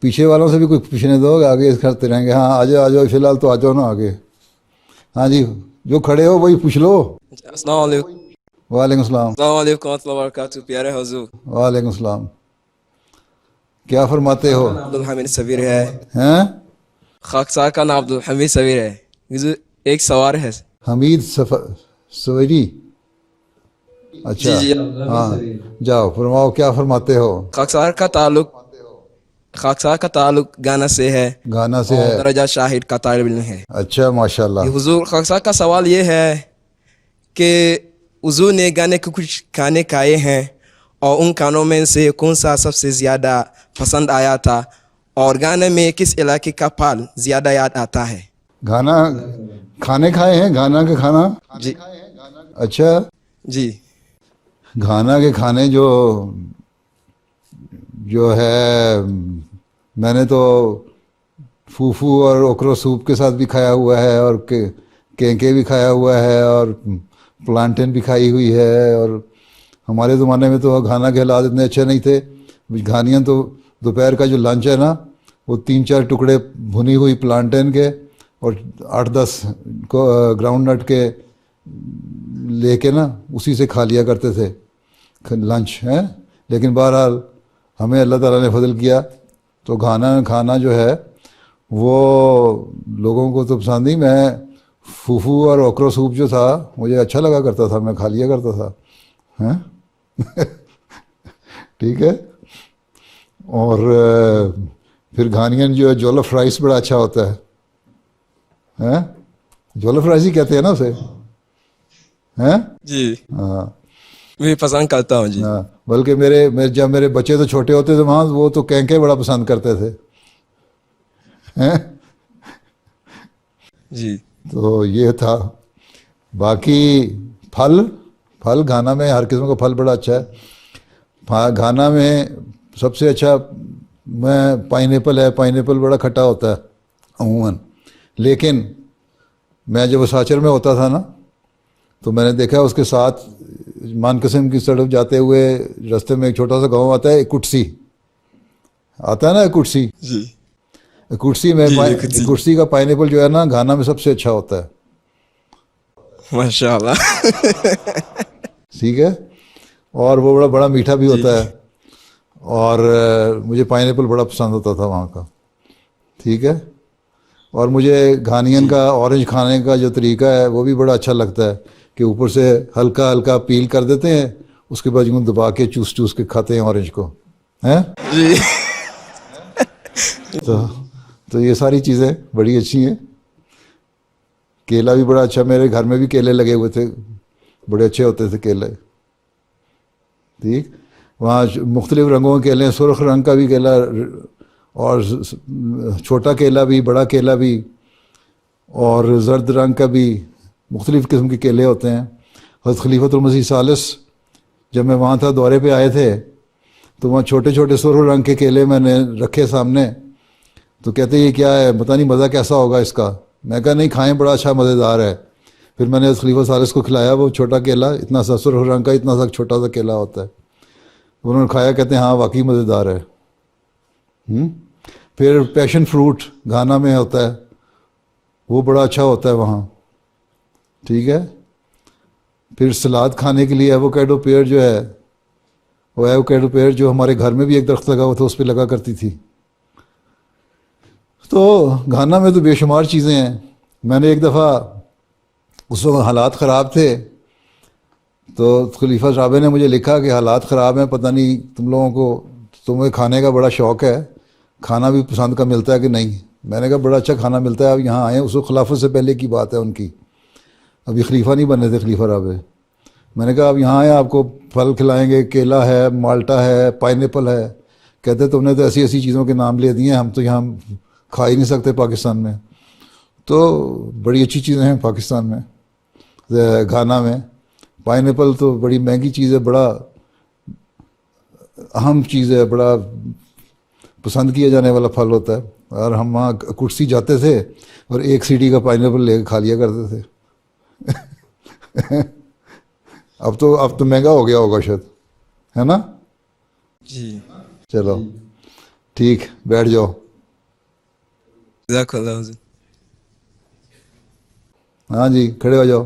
पीछे वालों से भी कुछ पूछने दो, आगे करते रहेंगे। हाँ आ जाओ आ जाओ, फिलहाल तो आ जाओ ना आगे। हाँ जी, जो खड़े हो वही पूछ लो। अस्सलाम वालेकुम। वालेकुम सलाम। अस्सलाम वालेकुम warahmatullahi wabarakatuh, प्यारे हुजूर। वालेकुम सलाम। क्या फरमाते हो? अब्दुल हमीद सबीर है। हैं? खाकसार का नाम अब्दुल हमीद सबीर है। हुजूर, एक सवाल है। हमीद सवेरी। जी अच्छा। जी। हाँ, जाओ फरमाओ, क्या फरमाते हो? खाकसार का ताल्लुक खाकसार का ताल्लुक गाना से है गाना से और है? दरजा शाहिद का तालिब इल्म है। अच्छा ये माशाल्लाह। हुजूर, खाकसार का सवाल ये है कि हुजूर ने गाने के कुछ गाने गाए हैं और उन गानों में से कौन सा सबसे ज़्यादा पसंद आया था, और गाने में किस इलाके का पल ज़्यादा याद आता है। गाना खाने खाए हैं, गाना के खाना। जी अच्छा। जी घाना के खाने जो जो है, मैंने तो फूफू और ओकरो सूप के साथ भी खाया हुआ है, और केंके भी खाया हुआ है, और प्लांटेन भी खाई हुई है। और हमारे ज़माने में तो घाना के हालात इतने अच्छे नहीं थे। घानियाँ तो दोपहर का जो लंच है ना, वो 3-4 टुकड़े भुनी हुई प्लांटेन के और 8-10 को ग्राउंड नट के लेके ना, उसी से खा लिया करते थे लंच है। लेकिन बहरहाल हमें अल्लाह ताला ने फजल किया, तो खाना खाना जो है वो लोगों को तो पसंद ही। मैं फूफू और ओकरो सूप जो था, मुझे अच्छा लगा करता था, मैं खा लिया करता था। हैं? ठीक है। और फिर घानियन जो है, जोलफ राइस बड़ा अच्छा होता है। हैं? जोलफ राइस ही कहते हैं ना उसे। हैं? जी। हाँ। मैं पसंद करता हूँ जी। हाँ, बल्कि मेरे जब मेरे बच्चे तो छोटे होते थे वहाँ, वो तो कैंके बड़ा पसंद करते थे। हैं? जी तो ये था। बाकी फल, फल घाना में हर किस्म का फल बड़ा अच्छा है। घाना में सबसे अच्छा मैं पाइनएप्पल है। पाइनएप्पल बड़ा खट्टा होता है अमूमन। लेकिन मैं जब साचर में होता था ना, तो मैंने देखा उसके साथ मानकसम की सड़क जाते हुए रास्ते में एक छोटा सा गांव आता है, एक कुटसी आता है ना, एक कुटसी। जी कुर्सी में जी जी खुद सी। कुर्सी का पाइनएप्पल जो है ना, घाना में सबसे अच्छा होता है। माशाल्लाह। ठीक है। और वो बड़ा बड़ा मीठा भी जी होता है। और मुझे पाइनएप्पल बड़ा पसंद होता था वहाँ का। ठीक है। और मुझे घानियन जी का ऑरेंज खाने का जो तरीका है वो भी बड़ा अच्छा लगता है, कि ऊपर से हल्का हल्का पील कर देते हैं, उसके बाद यूँ दबा के चूस चूस के खाते हैं ऑरेंज को। हैं? जी। तो तो ये सारी चीज़ें बड़ी अच्छी हैं। केला भी बड़ा अच्छा, मेरे घर में भी केले लगे हुए थे, बड़े अच्छे होते थे केले। ठीक। वहाँ मुख्तलिफ रंगों के केले हैं, सुर्ख रंग का भी केला, और छोटा केला भी, बड़ा केला भी, और जर्द रंग का भी। मुख्तलिफ़ किस्म के केले होते हैं। हज़रत खलीफतुल मसीह सालिस जब मैं वहाँ था दौरे पे आए थे, तो वहाँ छोटे छोटे सुर्ख रंग के केले मैंने रखे सामने। तो कहते ये क्या है, पता नहीं मज़ा कैसा होगा इसका। मैं कहा नहीं खाएं, बड़ा अच्छा मज़ेदार है। फिर मैंने हज़रत खलीफा सालिस को खिलाया वो छोटा केला, इतना सा सुर्ख रंग का, इतना सा छोटा सा केला होता है। उन्होंने खाया, कहते हैं हाँ वाकई मज़ेदार है। फिर पैशन फ्रूट घाना में होता है, वो बड़ा अच्छा होता है वहाँ। ठीक है। फिर सलाद खाने के लिए एवोकेडो पेड़ जो है, वो एवोकेडो पेड़ जो हमारे घर में भी एक दरख्त लगा हुआ था, उस पर लगा करती थी। तो घाना में तो बेशुमार चीज़ें हैं। मैंने एक दफ़ा, उस वक्त हालात ख़राब थे, तो खलीफा साहब ने मुझे लिखा कि हालात ख़राब हैं, पता नहीं तुम लोगों को, तुम्हें खाने का बड़ा शौक़ है, खाना भी पसंद का मिलता है कि नहीं। मैंने कहा बड़ा अच्छा खाना मिलता है, अब यहाँ आए। उस खिलाफत से पहले की बात है उनकी, अभी खलीफा नहीं बने थे खलीफा राबे। मैंने कहा अब यहाँ आए, आपको फल खिलाएंगे, केला है, माल्टा है, पाइनएप्पल है। कहते तुमने तो ऐसी ऐसी चीज़ों के नाम ले दिए, हम तो यहाँ खा ही नहीं सकते पाकिस्तान में। तो बड़ी अच्छी चीज़ें हैं पाकिस्तान में, घाना में। पाइनएप्पल तो बड़ी महंगी चीज़ है, बड़ा अहम चीज़ है, बड़ा पसंद किया जाने वाला फल होता है। और हम वहाँ कुर्सी जाते थे और एक सीढ़ी का पाइनएप्पल लेकर खा लिया करते थे। अब तो महंगा हो गया होगा शायद, है ना? जी चलो। ठीक, बैठ जाओ। जज़ाकल्लाह हुज़ूर। हाँ जी, खड़े हो जाओ।